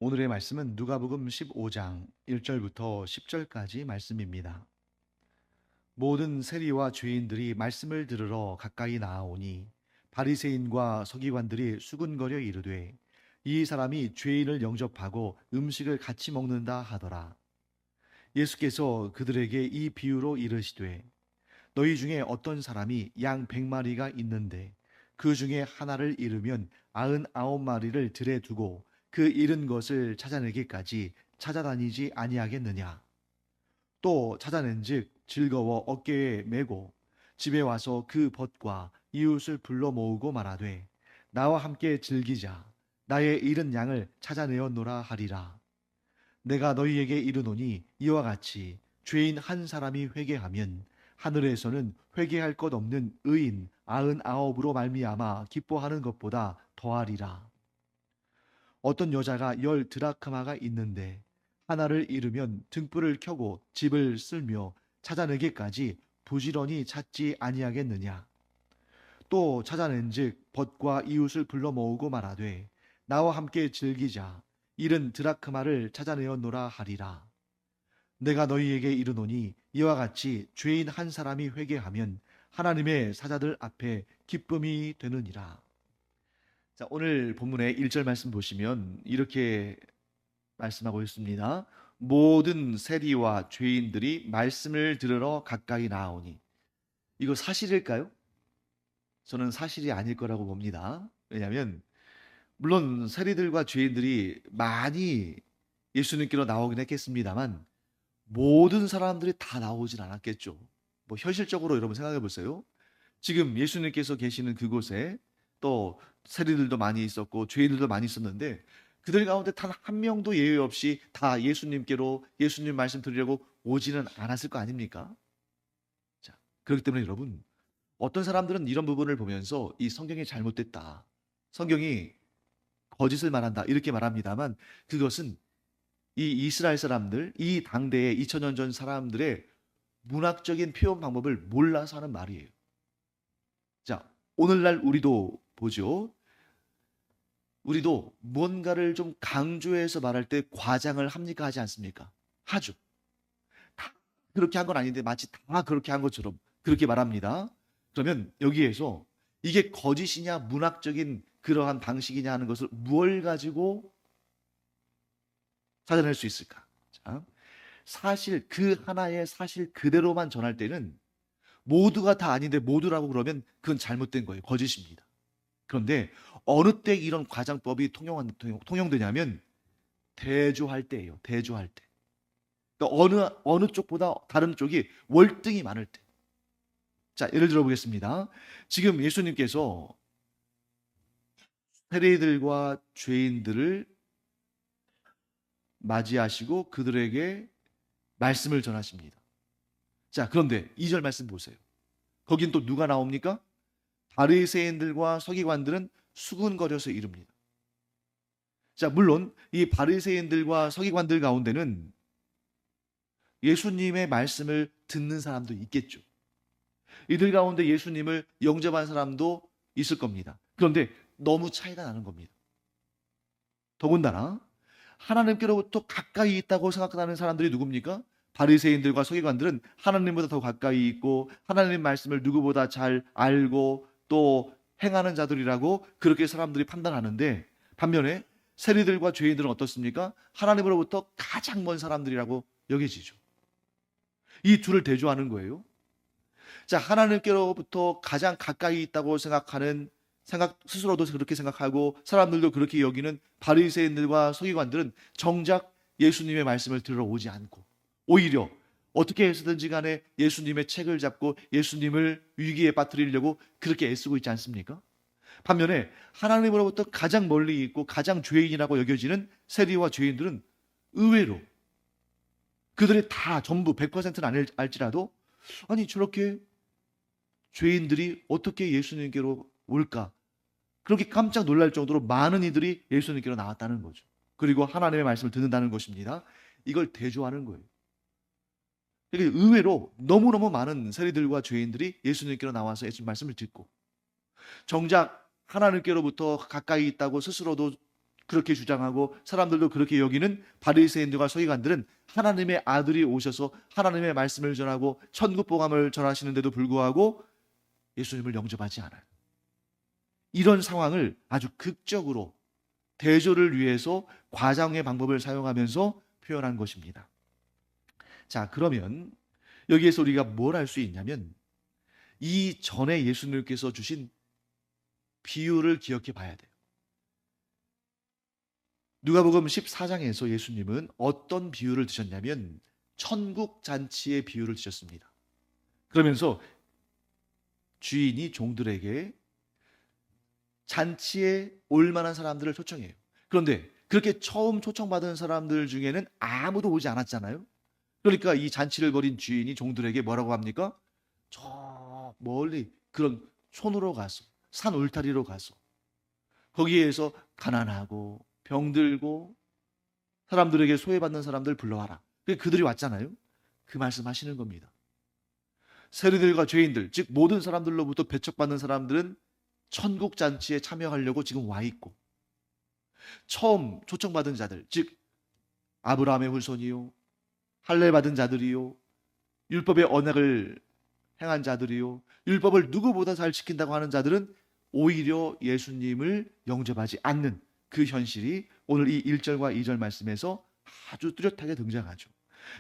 오늘의 말씀은 누가복음 15장 1절부터 10절까지 말씀입니다. 모든 세리와 죄인들이 말씀을 들으러 가까이 나아오니 바리새인과 서기관들이 수군거려 이르되 이 사람이 죄인을 영접하고 음식을 같이 먹는다 하더라. 예수께서 그들에게 이 비유로 이르시되 너희 중에 어떤 사람이 양 100마리가 있는데 그 중에 하나를 잃으면 99마리를 들에 두고 그 잃은 것을 찾아내기까지 찾아다니지 아니하겠느냐. 또 찾아낸즉 즐거워 어깨에 메고 집에 와서 그 벗과 이웃을 불러 모으고 말하되 나와 함께 즐기자. 나의 잃은 양을 찾아내었노라 하리라. 내가 너희에게 이르노니 이와 같이 죄인 한 사람이 회개하면 하늘에서는 회개할 것 없는 의인 99으로 말미암아 기뻐하는 것보다 더하리라. 어떤 여자가 10드라크마가 있는데 하나를 잃으면 등불을 켜고 집을 쓸며 찾아내기까지 부지런히 찾지 아니하겠느냐. 또 찾아낸즉 벗과 이웃을 불러 모으고 말하되 나와 함께 즐기자. 잃은 드라크마를 찾아내었노라 하리라. 내가 너희에게 이르노니 이와 같이 죄인 한 사람이 회개하면 하나님의 사자들 앞에 기쁨이 되느니라. 자, 오늘 본문의 1절 말씀 보시면 이렇게 말씀하고 있습니다. 모든 세리와 죄인들이 말씀을 들으러 가까이 나아오니. 이거 사실일까요? 저는 사실이 아닐 거라고 봅니다. 왜냐하면 물론 세리들과 죄인들이 많이 예수님께로 나오긴 했겠습니다만 모든 사람들이 다 나오진 않았겠죠. 뭐 현실적으로 여러분 생각해 보세요. 지금 예수님께서 계시는 그곳에 또 세리들도 많이 있었고 죄인들도 많이 있었는데 그들 가운데 단 한 명도 예외 없이 다 예수님께로 예수님 말씀 드리려고 오지는 않았을 거 아닙니까? 자, 그렇기 때문에 여러분 어떤 사람들은 이런 부분을 보면서 이 성경이 잘못됐다. 성경이 거짓을 말한다. 이렇게 말합니다만 그것은 이 이스라엘 사람들, 이 당대의 2000년 전 사람들의 문학적인 표현 방법을 몰라서 하는 말이에요. 자, 오늘날 우리도 보죠. 우리도 무언가를 좀 강조해서 말할 때 과장을 합니까? 하지 않습니까? 하죠. 다 그렇게 한 건 아닌데 마치 다 그렇게 한 것처럼 그렇게 말합니다. 그러면 여기에서 이게 거짓이냐 문학적인 그러한 방식이냐 하는 것을 무엇을 가지고 찾아낼 수 있을까? 자, 사실 그 하나의 사실 그대로만 전할 때는 모두가 다 아닌데 모두라고 그러면 그건 잘못된 거예요. 거짓입니다. 그런데 어느 때 이런 과장법이 통용되냐면 대조할 때예요. 대조할 때. 그러니까 어느 쪽보다 다른 쪽이 월등히 많을 때. 자, 예를 들어 보겠습니다. 지금 예수님께서 세리들과 죄인들을 맞이하시고 그들에게 말씀을 전하십니다. 자, 그런데 2절 말씀 보세요. 거긴 또 누가 나옵니까? 바리새인들과 서기관들은 수군거려서 이릅니다. 자, 물론 이 바리새인들과 서기관들 가운데는 예수님의 말씀을 듣는 사람도 있겠죠. 이들 가운데 예수님을 영접한 사람도 있을 겁니다. 그런데 너무 차이가 나는 겁니다. 더군다나 하나님께로부터 가까이 있다고 생각하는 사람들이 누굽니까? 바리새인들과 서기관들은 하나님보다 더 가까이 있고 하나님 말씀을 누구보다 잘 알고 또 행하는 자들이라고 그렇게 사람들이 판단하는데 반면에 세리들과 죄인들은 어떻습니까? 하나님으로부터 가장 먼 사람들이라고 여겨지죠. 이 둘을 대조하는 거예요. 자, 하나님께로부터 가장 가까이 있다고 생각하는 스스로도 그렇게 생각하고 사람들도 그렇게 여기는 바리새인들과 서기관들은 정작 예수님의 말씀을 들으러 오지 않고 오히려 어떻게 해서든지 간에 예수님의 책을 잡고 예수님을 위기에 빠뜨리려고 그렇게 애쓰고 있지 않습니까? 반면에 하나님으로부터 가장 멀리 있고 가장 죄인이라고 여겨지는 세리와 죄인들은 의외로 그들이 다 전부 100%는 알지라도 아니 저렇게 죄인들이 어떻게 예수님께로 올까? 그렇게 깜짝 놀랄 정도로 많은 이들이 예수님께로 나왔다는 거죠. 그리고 하나님의 말씀을 듣는다는 것입니다. 이걸 대조하는 거예요. 그러니까 의외로 너무너무 많은 세리들과 죄인들이 예수님께로 나와서 예수님 말씀을 듣고 정작 하나님께로부터 가까이 있다고 스스로도 그렇게 주장하고 사람들도 그렇게 여기는 바리새인들과 서기관들은 하나님의 아들이 오셔서 하나님의 말씀을 전하고 천국 복음을 전하시는데도 불구하고 예수님을 영접하지 않아요. 이런 상황을 아주 극적으로 대조를 위해서 과장의 방법을 사용하면서 표현한 것입니다. 자, 그러면 여기에서 우리가 뭘 알 수 있냐면 이 전에 예수님께서 주신 비유를 기억해 봐야 돼요. 누가복음 14장에서 예수님은 어떤 비유를 드셨냐면 천국 잔치의 비유를 드셨습니다. 그러면서 주인이 종들에게 잔치에 올 만한 사람들을 초청해요. 그런데 그렇게 처음 초청받은 사람들 중에는 아무도 오지 않았잖아요. 그러니까 이 잔치를 벌인 주인이 종들에게 뭐라고 합니까? 저 멀리 그런 촌으로 가서 산 울타리로 가서 거기에서 가난하고 병들고 사람들에게 소외받는 사람들 불러와라. 그들이 왔잖아요. 그 말씀 하시는 겁니다. 세리들과 죄인들, 즉 모든 사람들로부터 배척받는 사람들은 천국 잔치에 참여하려고 지금 와 있고 처음 초청받은 자들, 즉 아브라함의 후손이요, 할례 받은 자들이요, 율법의 언약을 행한 자들이요, 율법을 누구보다 잘 지킨다고 하는 자들은 오히려 예수님을 영접하지 않는 그 현실이 오늘 이 1절과 2절 말씀에서 아주 뚜렷하게 등장하죠.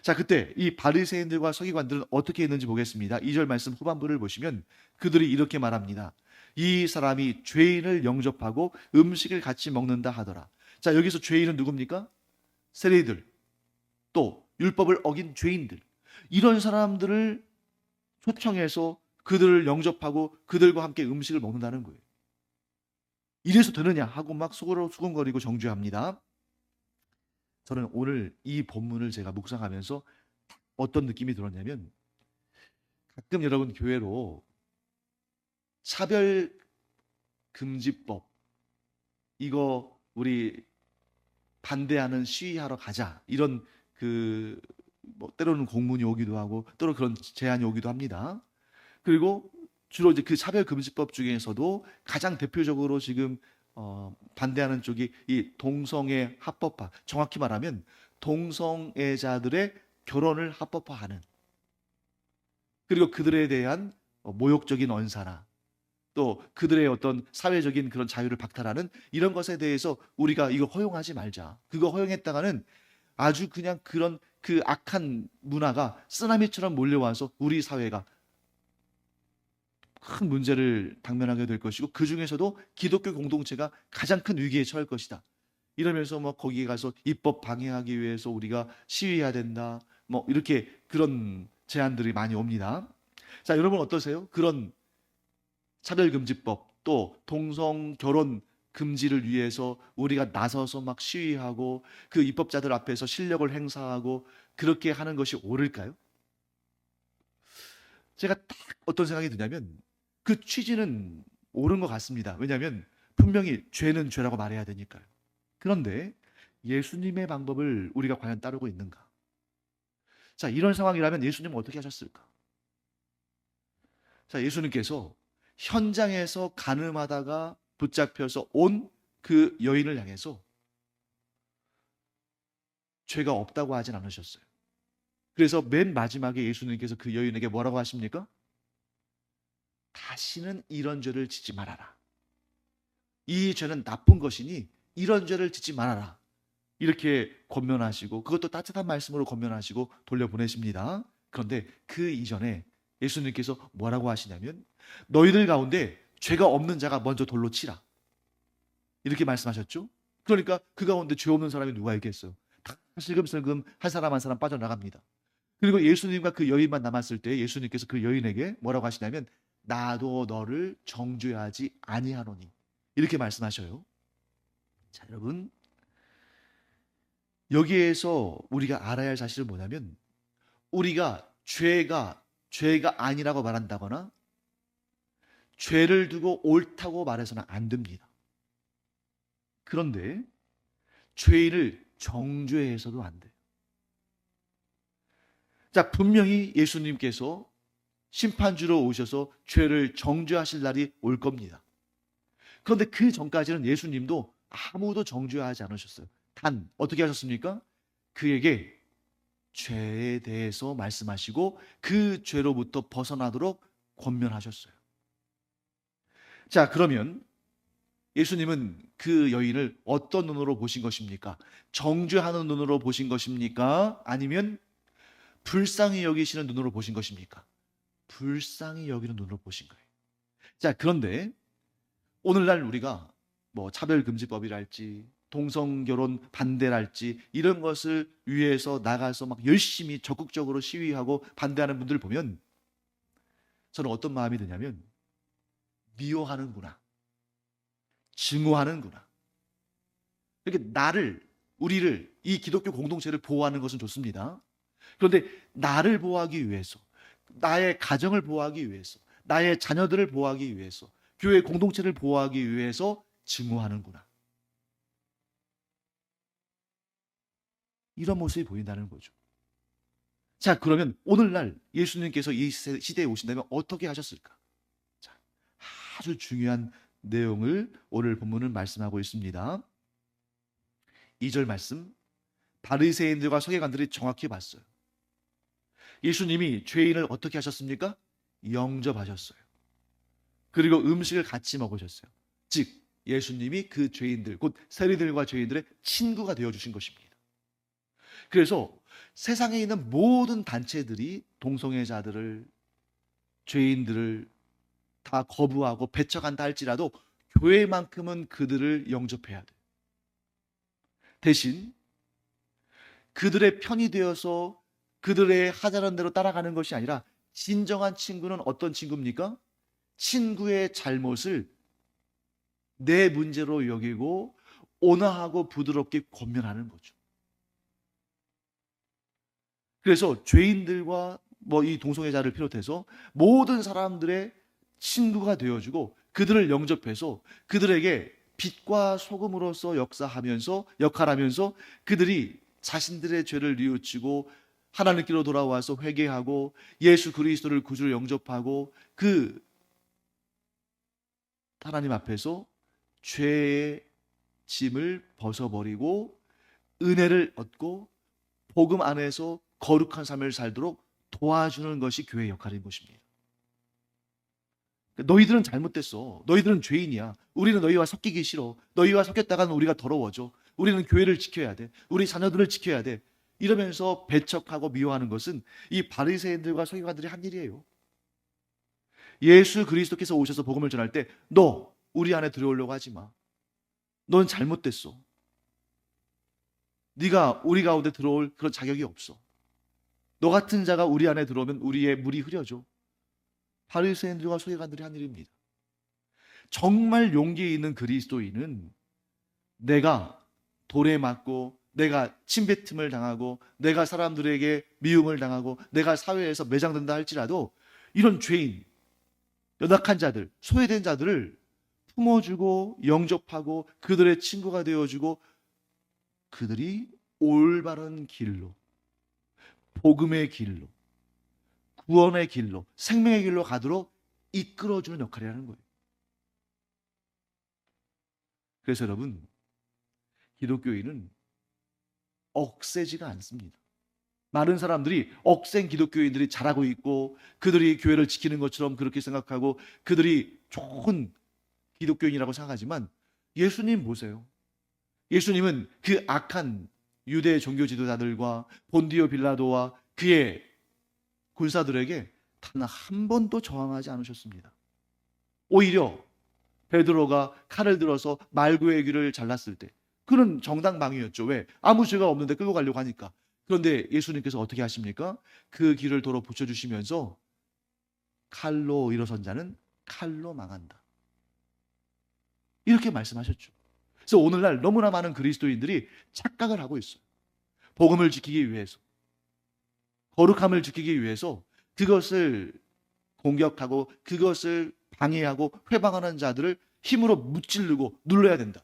자, 그때 이 바리새인들과 서기관들은 어떻게 했는지 보겠습니다. 2절 말씀 후반부를 보시면 그들이 이렇게 말합니다. 이 사람이 죄인을 영접하고 음식을 같이 먹는다 하더라. 자, 여기서 죄인은 누굽니까? 세리들, 또 율법을 어긴 죄인들, 이런 사람들을 초청해서 그들을 영접하고 그들과 함께 음식을 먹는다는 거예요. 이래서 되느냐 하고 막 속으로 수근거리고 정죄합니다. 저는 오늘 이 본문을 제가 묵상하면서 어떤 느낌이 들었냐면, 가끔 여러분 교회로 차별금지법 이거 우리 반대하는 시위하러 가자, 이런 뭐 때로는 공문이 오기도 하고 때로 그런 제안이 오기도 합니다. 그리고 주로 이제 그 차별금지법 중에서도 가장 대표적으로 지금 반대하는 쪽이 이 동성애 합법화, 정확히 말하면 동성애자들의 결혼을 합법화하는, 그리고 그들에 대한 모욕적인 언사나 또 그들의 어떤 사회적인 그런 자유를 박탈하는 이런 것에 대해서 우리가 이거 허용하지 말자. 그거 허용했다가는 아주 그냥 그런 그 악한 문화가 쓰나미처럼 몰려와서 우리 사회가 큰 문제를 당면하게 될 것이고 그 중에서도 기독교 공동체가 가장 큰 위기에 처할 것이다. 이러면서 뭐 거기에 가서 입법 방해하기 위해서 우리가 시위해야 된다. 뭐 이렇게 그런 제안들이 많이 옵니다. 자, 여러분 어떠세요? 그런 차별금지법 또 동성 결혼 금지를 위해서 우리가 나서서 막 시위하고 그 입법자들 앞에서 실력을 행사하고 그렇게 하는 것이 옳을까요? 제가 딱 어떤 생각이 드냐면 그 취지는 옳은 것 같습니다. 왜냐하면 분명히 죄는 죄라고 말해야 되니까요. 그런데 예수님의 방법을 우리가 과연 따르고 있는가? 자, 이런 상황이라면 예수님은 어떻게 하셨을까? 자, 예수님께서 현장에서 간음하다가 붙잡혀서 온 그 여인을 향해서 죄가 없다고 하진 않으셨어요. 그래서 맨 마지막에 예수님께서 그 여인에게 뭐라고 하십니까? 다시는 이런 죄를 짓지 말아라. 이 죄는 나쁜 것이니 이런 죄를 짓지 말아라. 이렇게 권면하시고 그것도 따뜻한 말씀으로 권면하시고 돌려보내십니다. 그런데 그 이전에 예수님께서 뭐라고 하시냐면 너희들 가운데 죄가 없는 자가 먼저 돌로 치라. 이렇게 말씀하셨죠. 그러니까 그 가운데 죄 없는 사람이 누가 있겠어요? 다 슬금슬금 한 사람 한 사람 빠져나갑니다. 그리고 예수님과 그 여인만 남았을 때 예수님께서 그 여인에게 뭐라고 하시냐면 나도 너를 정죄하지 아니하노니 이렇게 말씀하셔요. 자, 여러분 여기에서 우리가 알아야 할 사실은 뭐냐면 우리가 죄가 아니라고 말한다거나 죄를 두고 옳다고 말해서는 안 됩니다. 그런데 죄인을 정죄해서도 안 돼요. 자, 분명히 예수님께서 심판주로 오셔서 죄를 정죄하실 날이 올 겁니다. 그런데 그 전까지는 예수님도 아무도 정죄하지 않으셨어요. 단 어떻게 하셨습니까? 그에게 죄에 대해서 말씀하시고 그 죄로부터 벗어나도록 권면하셨어요. 자, 그러면 예수님은 그 여인을 어떤 눈으로 보신 것입니까? 정죄하는 눈으로 보신 것입니까? 아니면 불쌍히 여기시는 눈으로 보신 것입니까? 불쌍히 여기는 눈으로 보신 거예요. 자, 그런데 오늘날 우리가 뭐 차별금지법이랄지 동성결혼 반대랄지 이런 것을 위해서 나가서 막 열심히 적극적으로 시위하고 반대하는 분들 보면 저는 어떤 마음이 드냐면 미워하는구나, 증오하는구나. 이렇게 우리를, 이 기독교 공동체를 보호하는 것은 좋습니다. 그런데 나를 보호하기 위해서, 나의 가정을 보호하기 위해서, 나의 자녀들을 보호하기 위해서, 교회 공동체를 보호하기 위해서 증오하는구나. 이런 모습이 보인다는 거죠. 자, 그러면 오늘날 예수님께서 이 시대에 오신다면 어떻게 하셨을까? 자, 아주 중요한 내용을 오늘 본문은 말씀하고 있습니다. 2절 말씀, 바리새인들과 서기관들이 정확히 봤어요. 예수님이 죄인을 어떻게 하셨습니까? 영접하셨어요. 그리고 음식을 같이 먹으셨어요. 즉 예수님이 그 죄인들, 곧 세리들과 죄인들의 친구가 되어주신 것입니다. 그래서 세상에 있는 모든 단체들이 동성애자들을, 죄인들을 다 거부하고 배척한다 할지라도 교회만큼은 그들을 영접해야 돼. 대신 그들의 편이 되어서 그들의 하자는 대로 따라가는 것이 아니라 진정한 친구는 어떤 친구입니까? 친구의 잘못을 내 문제로 여기고 온화하고 부드럽게 권면하는 거죠. 그래서 죄인들과 뭐 이 동성애자를 비롯해서 모든 사람들의 친구가 되어주고 그들을 영접해서 그들에게 빛과 소금으로서 역할하면서 그들이 자신들의 죄를 뉘우치고 하나님께로 돌아와서 회개하고 예수 그리스도를 구주로 영접하고 그 하나님 앞에서 죄의 짐을 벗어버리고 은혜를 얻고 복음 안에서 거룩한 삶을 살도록 도와주는 것이 교회의 역할인 것입니다. 너희들은 잘못됐어. 너희들은 죄인이야. 우리는 너희와 섞이기 싫어. 너희와 섞였다가는 우리가 더러워져. 우리는 교회를 지켜야 돼. 우리 자녀들을 지켜야 돼. 이러면서 배척하고 미워하는 것은 이 바리새인들과 서기관들이 한 일이에요. 예수 그리스도께서 오셔서 복음을 전할 때 너 우리 안에 들어오려고 하지 마. 넌 잘못됐어. 네가 우리 가운데 들어올 그런 자격이 없어. 너 같은 자가 우리 안에 들어오면 우리의 물이 흐려져. 바리새인들과 서기관들이 한 일입니다. 정말 용기 있는 그리스도인은 내가 돌에 맞고 내가 침뱉음을 당하고 내가 사람들에게 미움을 당하고 내가 사회에서 매장된다 할지라도 이런 죄인, 연약한 자들, 소외된 자들을 품어주고 영접하고 그들의 친구가 되어주고 그들이 올바른 길로, 복음의 길로, 구원의 길로, 생명의 길로 가도록 이끌어주는 역할이라는 거예요. 그래서 여러분, 기독교인은 억세지가 않습니다. 많은 사람들이 억센 기독교인들이 잘하고 있고 그들이 교회를 지키는 것처럼 그렇게 생각하고 그들이 좋은 기독교인이라고 생각하지만 예수님 보세요. 예수님은 그 악한 유대 종교 지도자들과 본디오 빌라도와 그의 군사들에게 단 한 번도 저항하지 않으셨습니다. 오히려 베드로가 칼을 들어서 말구의 귀를 잘랐을 때 그는 정당방위였죠. 왜? 아무 죄가 없는데 끌고 가려고 하니까. 그런데 예수님께서 어떻게 하십니까? 그 귀를 도로 붙여주시면서 칼로 일어선 자는 칼로 망한다. 이렇게 말씀하셨죠. 그래서 오늘날 너무나 많은 그리스도인들이 착각을 하고 있어요. 복음을 지키기 위해서, 거룩함을 지키기 위해서 그것을 공격하고 그것을 방해하고 회방하는 자들을 힘으로 무찌르고 눌러야 된다.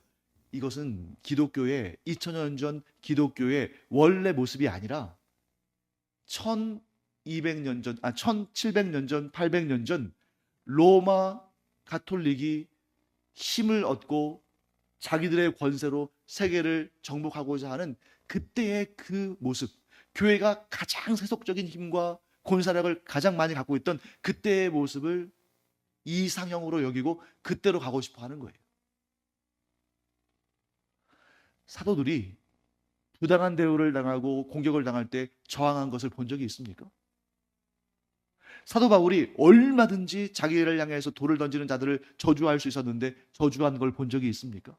이것은 기독교의 2000년 전 기독교의 원래 모습이 아니라 1200년 전, 1700년 전, 800년 전 로마 가톨릭이 힘을 얻고 자기들의 권세로 세계를 정복하고자 하는 그때의 그 모습, 교회가 가장 세속적인 힘과 권사력을 가장 많이 갖고 있던 그때의 모습을 이상형으로 여기고 그때로 가고 싶어 하는 거예요. 사도들이 부당한 대우를 당하고 공격을 당할 때 저항한 것을 본 적이 있습니까? 사도 바울이 얼마든지 자기를 향해서 돌을 던지는 자들을 저주할 수 있었는데 저주한 걸 본 적이 있습니까?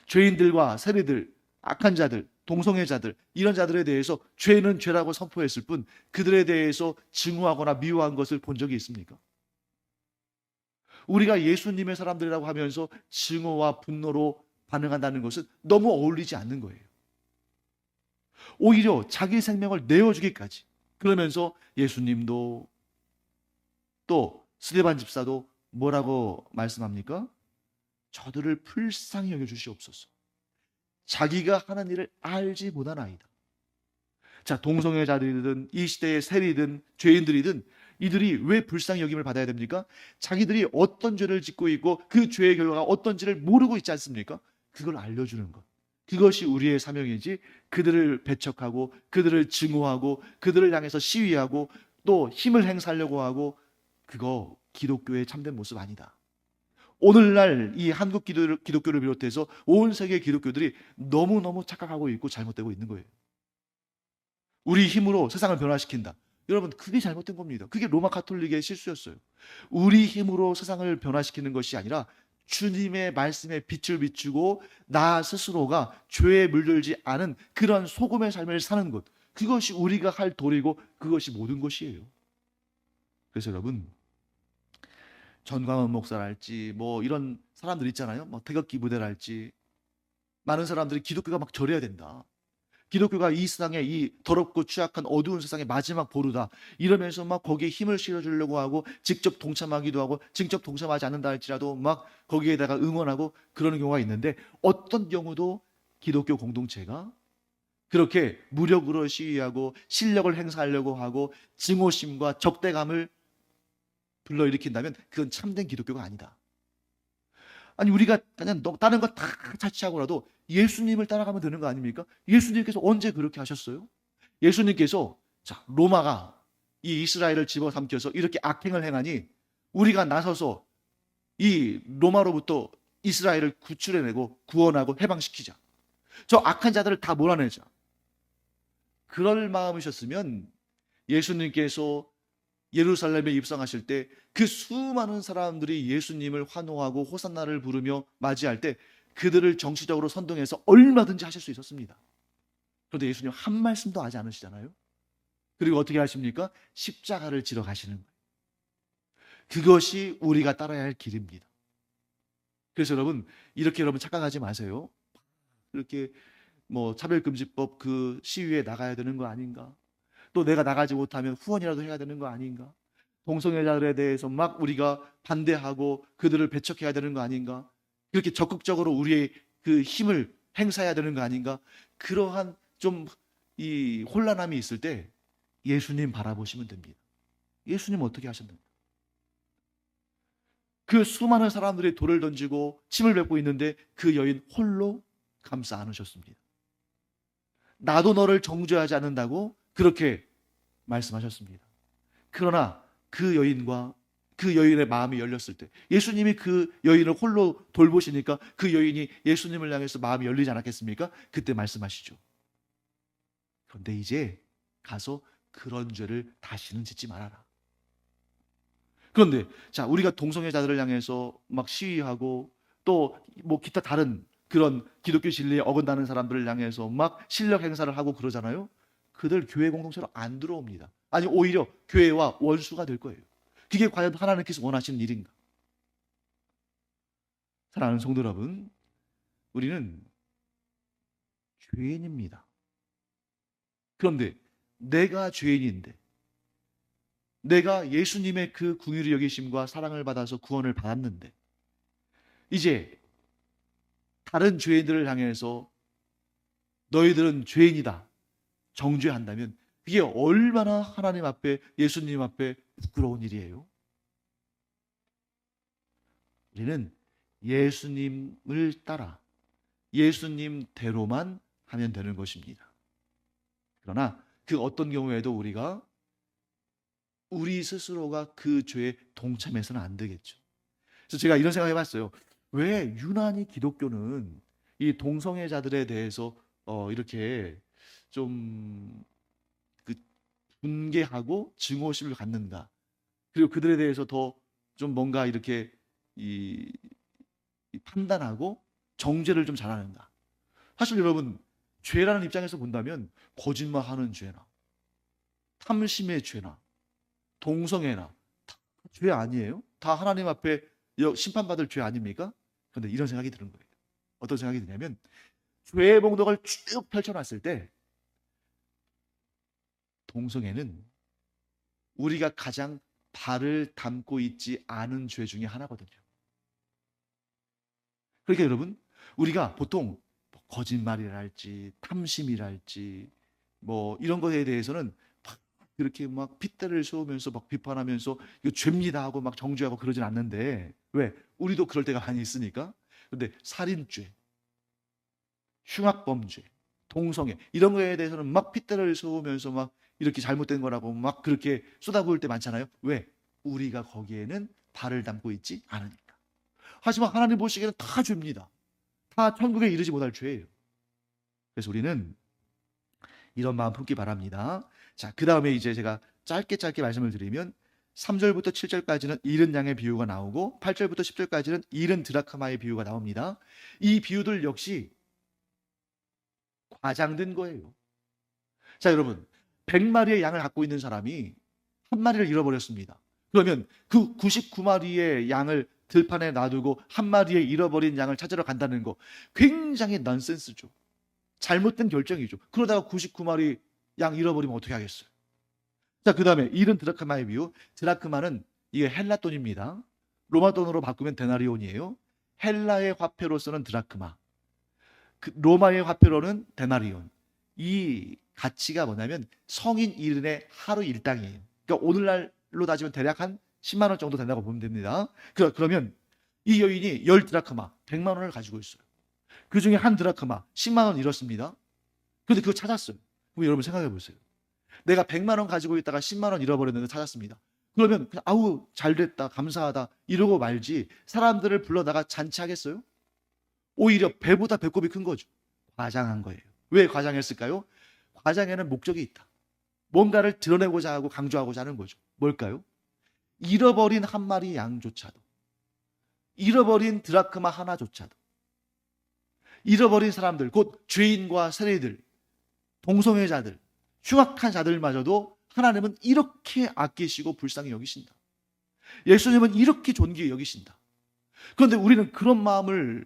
죄인들과 세리들, 악한 자들, 동성애자들, 이런 자들에 대해서 죄는 죄라고 선포했을 뿐 그들에 대해서 증오하거나 미워한 것을 본 적이 있습니까? 우리가 예수님의 사람들이라고 하면서 증오와 분노로 반응한다는 것은 너무 어울리지 않는 거예요. 오히려 자기 생명을 내어주기까지, 그러면서 예수님도 또 스데반 집사도 뭐라고 말씀합니까? 저들을 불쌍히 여겨주시옵소서. 자기가 하는 일을 알지 못하나이다. 자, 동성애자들이든 이 시대의 세리든 죄인들이든 이들이 왜 불쌍히 여김을 받아야 됩니까? 자기들이 어떤 죄를 짓고 있고 그 죄의 결과가 어떤지를 모르고 있지 않습니까? 그걸 알려주는 것. 그것이 우리의 사명이지, 그들을 배척하고 그들을 증오하고 그들을 향해서 시위하고 또 힘을 행사하려고 하고, 그거 기독교의 참된 모습 아니다. 오늘날 이 한국 기독교를 비롯해서 온 세계 기독교들이 너무너무 착각하고 있고 잘못되고 있는 거예요. 우리 힘으로 세상을 변화시킨다. 여러분, 그게 잘못된 겁니다. 그게 로마 가톨릭의 실수였어요. 우리 힘으로 세상을 변화시키는 것이 아니라 주님의 말씀에 빛을 비추고 나 스스로가 죄에 물들지 않은 그런 소금의 삶을 사는 것, 그것이 우리가 할 도리고 그것이 모든 것이에요. 그래서 여러분, 전광훈 목사랄지 뭐 이런 사람들 있잖아요. 뭐 태극기 부대랄지, 많은 사람들이 기독교가 막 절해야 된다. 기독교가 이 세상에, 이 더럽고 취약한 어두운 세상의 마지막 보루다, 이러면서 막 거기에 힘을 실어주려고 하고 직접 동참하기도 하고 직접 동참하지 않는다 할지라도 막 거기에다가 응원하고 그러는 경우가 있는데, 어떤 경우도 기독교 공동체가 그렇게 무력으로 시위하고 실력을 행사하려고 하고 증오심과 적대감을 불러일으킨다면 그건 참된 기독교가 아니다. 아니, 우리가 그냥 다른 거 다 자취하고라도 예수님을 따라가면 되는 거 아닙니까? 예수님께서 언제 그렇게 하셨어요? 예수님께서, 자, 로마가 이 이스라엘을 집어삼켜서 이렇게 악행을 행하니 우리가 나서서 이 로마로부터 이스라엘을 구출해내고 구원하고 해방시키자. 저 악한 자들을 다 몰아내자. 그럴 마음이셨으면 예수님께서 예루살렘에 입성하실 때 그 수많은 사람들이 예수님을 환호하고 호산나를 부르며 맞이할 때 그들을 정치적으로 선동해서 얼마든지 하실 수 있었습니다. 그런데 예수님 한 말씀도 하지 않으시잖아요. 그리고 어떻게 하십니까? 십자가를 지러 가시는 거예요. 그것이 우리가 따라야 할 길입니다. 그래서 여러분, 이렇게 여러분 착각하지 마세요. 이렇게 뭐 차별금지법 그 시위에 나가야 되는 거 아닌가? 또 내가 나가지 못하면 후원이라도 해야 되는 거 아닌가? 동성애자들에 대해서 막 우리가 반대하고 그들을 배척해야 되는 거 아닌가? 그렇게 적극적으로 우리의 그 힘을 행사해야 되는 거 아닌가? 그러한 좀 이 혼란함이 있을 때 예수님 바라보시면 됩니다. 예수님 어떻게 하셨는가? 그 수많은 사람들이 돌을 던지고 침을 뱉고 있는데 그 여인 홀로 감싸 안으셨습니다. 나도 너를 정죄하지 않는다고 그렇게 말씀하셨습니다. 그러나 그 여인과 그 여인의 마음이 열렸을 때, 예수님이 그 여인을 홀로 돌보시니까 그 여인이 예수님을 향해서 마음이 열리지 않았겠습니까? 그때 말씀하시죠. 그런데 이제 가서 그런 죄를 다시는 짓지 말아라. 그런데 자, 우리가 동성애자들을 향해서 막 시위하고 또 뭐 기타 다른 그런 기독교 진리에 어긋나는 사람들을 향해서 막 실력 행사를 하고 그러잖아요. 그들 교회 공동체로 안 들어옵니다. 아니, 오히려 교회와 원수가 될 거예요. 그게 과연 하나님께서 원하시는 일인가? 사랑하는 성도 여러분, 우리는 죄인입니다. 그런데 내가 죄인인데, 내가 예수님의 그 긍휼히 여기심과 사랑을 받아서 구원을 받았는데, 이제 다른 죄인들을 향해서 너희들은 죄인이다 정죄한다면 그게 얼마나 하나님 앞에, 예수님 앞에 부끄러운 일이에요. 우리는 예수님을 따라 예수님대로만 하면 되는 것입니다. 그러나 그 어떤 경우에도 우리가 우리 스스로가 그 죄에 동참해서는 안 되겠죠. 그래서 제가 이런 생각 해봤어요. 왜 유난히 기독교는 이 동성애자들에 대해서 이렇게 좀 그 분개하고 증오심을 갖는가? 그리고 그들에 대해서 더 좀 뭔가 이렇게 이, 이 판단하고 정죄를 좀 잘하는가? 사실 여러분, 죄라는 입장에서 본다면 거짓말하는 죄나 탐심의 죄나 동성애나 다 죄 아니에요? 다 하나님 앞에 심판받을 죄 아닙니까? 그런데 이런 생각이 드는 거예요. 어떤 생각이 드냐면 죄의 목록을 쭉 펼쳐놨을 때 동성애는 우리가 가장 발을 담고 있지 않은 죄 중에 하나거든요. 그러니까 여러분, 우리가 보통 거짓말이랄지 탐심이랄지 뭐 이런 것에 대해서는 막 그렇게 막 핏대를 씌우면서 막 비판하면서 이거 죄입니다 하고 막 정죄하고 그러진 않는데, 왜? 우리도 그럴 때가 많이 있으니까. 근데 살인죄, 흉악범죄, 동성애 이런 거에 대해서는 막 핏대를 씌우면서 막 이렇게 잘못된 거라고 막 그렇게 쏟아부을 때 많잖아요. 왜? 우리가 거기에는 발을 담고 있지 않으니까. 하지만 하나님 보시기에는 다 죄입니다. 다 천국에 이르지 못할 죄예요. 그래서 우리는 이런 마음 품기 바랍니다. 자, 그 다음에 이제 제가 짧게 말씀을 드리면 3절부터 7절까지는 잃은 양의 비유가 나오고 8절부터 10절까지는 잃은 드라크마의 비유가 나옵니다. 이 비유들 역시 과장된 거예요. 자, 여러분, 100마리의 양을 갖고 있는 사람이 한 마리를 잃어버렸습니다. 그러면 그 99마리의 양을 들판에 놔두고 한 마리의 잃어버린 양을 찾으러 간다는 거 굉장히 넌센스죠. 잘못된 결정이죠. 그러다가 99마리 양 잃어버리면 어떻게 하겠어요? 자, 그 다음에 잃은 드라크마의 비유. 드라크마는 이게 헬라 돈입니다. 로마 돈으로 바꾸면 데나리온이에요. 헬라의 화폐로서는 드라크마, 로마의 화폐로는 데나리온. 이 가치가 뭐냐면 성인 1인의 하루 일당이에요. 그러니까 오늘날로 따지면 대략 한 10만 원 정도 된다고 보면 됩니다. 그러면 이 여인이 10드라크마, 100만 원을 가지고 있어요. 그 중에 한 드라크마, 10만 원 잃었습니다. 그런데 그거 찾았어요. 그럼 여러분 생각해 보세요. 내가 100만 원 가지고 있다가 10만 원 잃어버렸는데 찾았습니다. 그러면 그냥 아우 잘됐다 감사하다 이러고 말지 사람들을 불러다가 잔치하겠어요? 오히려 배보다 배꼽이 큰 거죠. 과장한 거예요. 왜 과장했을까요? 과장에는 목적이 있다. 뭔가를 드러내고자 하고 강조하고자 하는 거죠. 뭘까요? 잃어버린 한 마리 양조차도, 잃어버린 드라크마 하나조차도, 잃어버린 사람들, 곧 죄인과 세리들, 동성애자들, 흉악한 자들마저도 하나님은 이렇게 아끼시고 불쌍히 여기신다. 예수님은 이렇게 존귀히 여기신다. 그런데 우리는 그런 마음을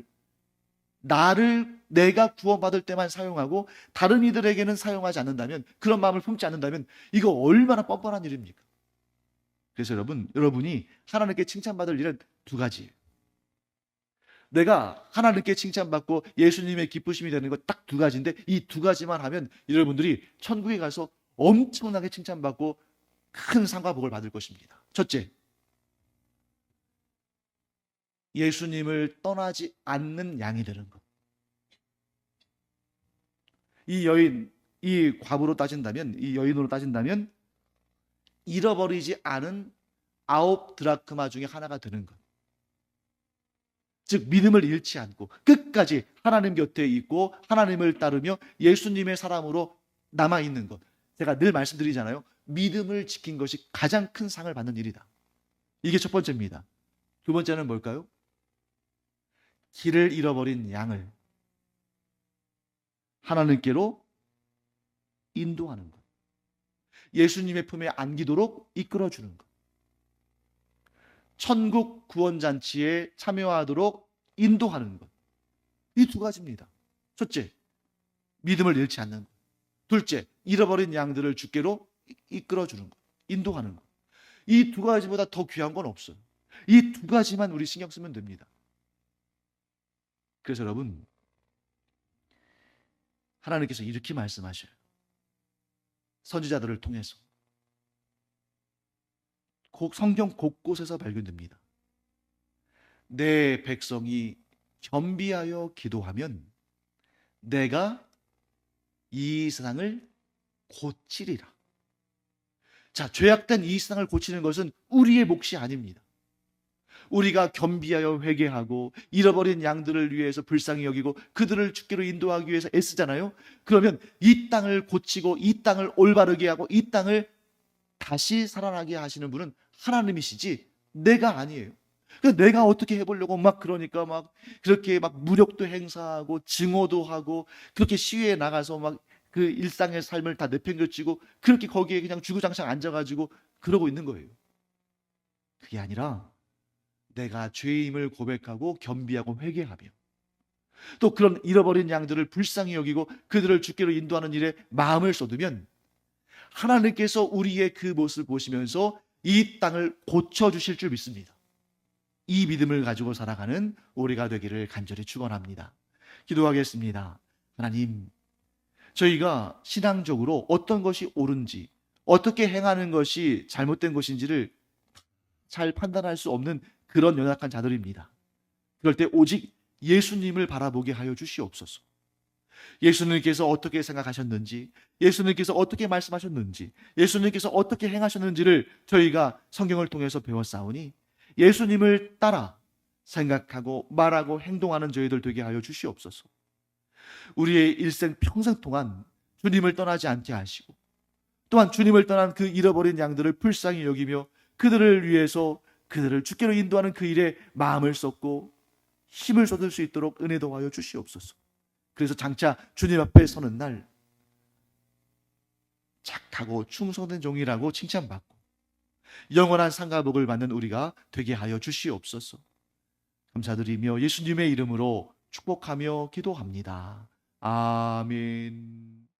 내가 구원받을 때만 사용하고 다른 이들에게는 사용하지 않는다면, 그런 마음을 품지 않는다면 이거 얼마나 뻔뻔한 일입니까? 그래서 여러분이 하나님께 칭찬받을 일은 두 가지예요. 내가 하나님께 칭찬받고 예수님의 기쁘심이 되는 것 딱 두 가지인데, 이 두 가지만 하면 여러분들이 천국에 가서 엄청나게 칭찬받고 큰 상과 복을 받을 것입니다. 첫째, 예수님을 떠나지 않는 양이 되는 것. 이 여인, 이 과부로 따진다면, 이 여인으로 따진다면 잃어버리지 않은 9드라크마 중에 하나가 되는 것. 즉 믿음을 잃지 않고 끝까지 하나님 곁에 있고 하나님을 따르며 예수님의 사람으로 남아있는 것. 제가 늘 말씀드리잖아요. 믿음을 지킨 것이 가장 큰 상을 받는 일이다. 이게 첫 번째입니다. 두 번째는 뭘까요? 길을 잃어버린 양을 하나님께로 인도하는 것. 예수님의 품에 안기도록 이끌어주는 것. 천국 구원잔치에 참여하도록 인도하는 것. 이 두 가지입니다. 첫째, 믿음을 잃지 않는 것. 둘째, 잃어버린 양들을 주께로 이끌어주는 것. 인도하는 것. 이 두 가지보다 더 귀한 건 없어요. 이 두 가지만 우리 신경 쓰면 됩니다. 그래서 여러분, 하나님께서 이렇게 말씀하셔요. 선지자들을 통해서. 성경 곳곳에서 발견됩니다. 내 백성이 겸비하여 기도하면 내가 이 세상을 고치리라. 자, 죄악된 이 세상을 고치는 것은 우리의 몫이 아닙니다. 우리가 겸비하여 회개하고 잃어버린 양들을 위해서 불쌍히 여기고 그들을 주께로 인도하기 위해서 애쓰잖아요. 그러면 이 땅을 고치고 이 땅을 올바르게 하고 이 땅을 다시 살아나게 하시는 분은 하나님이시지 내가 아니에요. 그래서 내가 어떻게 해보려고 막 그러니까 막 그렇게 막 무력도 행사하고 증오도 하고 그렇게 시위에 나가서 막 그 일상의 삶을 다 내팽개치고 그렇게 거기에 그냥 주구장창 앉아가지고 그러고 있는 거예요. 그게 아니라 내가 죄임을 고백하고 겸비하고 회개하며 또 그런 잃어버린 양들을 불쌍히 여기고 그들을 주께로 인도하는 일에 마음을 쏟으면 하나님께서 우리의 그 모습을 보시면서 이 땅을 고쳐주실 줄 믿습니다. 이 믿음을 가지고 살아가는 우리가 되기를 간절히 축원합니다. 기도하겠습니다. 하나님, 저희가 신앙적으로 어떤 것이 옳은지 어떻게 행하는 것이 잘못된 것인지를 잘 판단할 수 없는 그런 연약한 자들입니다. 그럴 때 오직 예수님을 바라보게 하여 주시옵소서. 예수님께서 어떻게 생각하셨는지, 예수님께서 어떻게 말씀하셨는지, 예수님께서 어떻게 행하셨는지를 저희가 성경을 통해서 배웠사오니 예수님을 따라 생각하고 말하고 행동하는 저희들 되게 하여 주시옵소서. 우리의 일생 평생 동안 주님을 떠나지 않게 하시고 또한 주님을 떠난 그 잃어버린 양들을 불쌍히 여기며 그들을 위해서 그들을 주께로 인도하는 그 일에 마음을 쏟고 힘을 쏟을 수 있도록 은혜 도와여 주시옵소서. 그래서 장차 주님 앞에 서는 날 착하고 충성된 종이라고 칭찬받고 영원한 상과 복을 받는 우리가 되게 하여 주시옵소서. 감사드리며 예수님의 이름으로 축복하며 기도합니다. 아멘.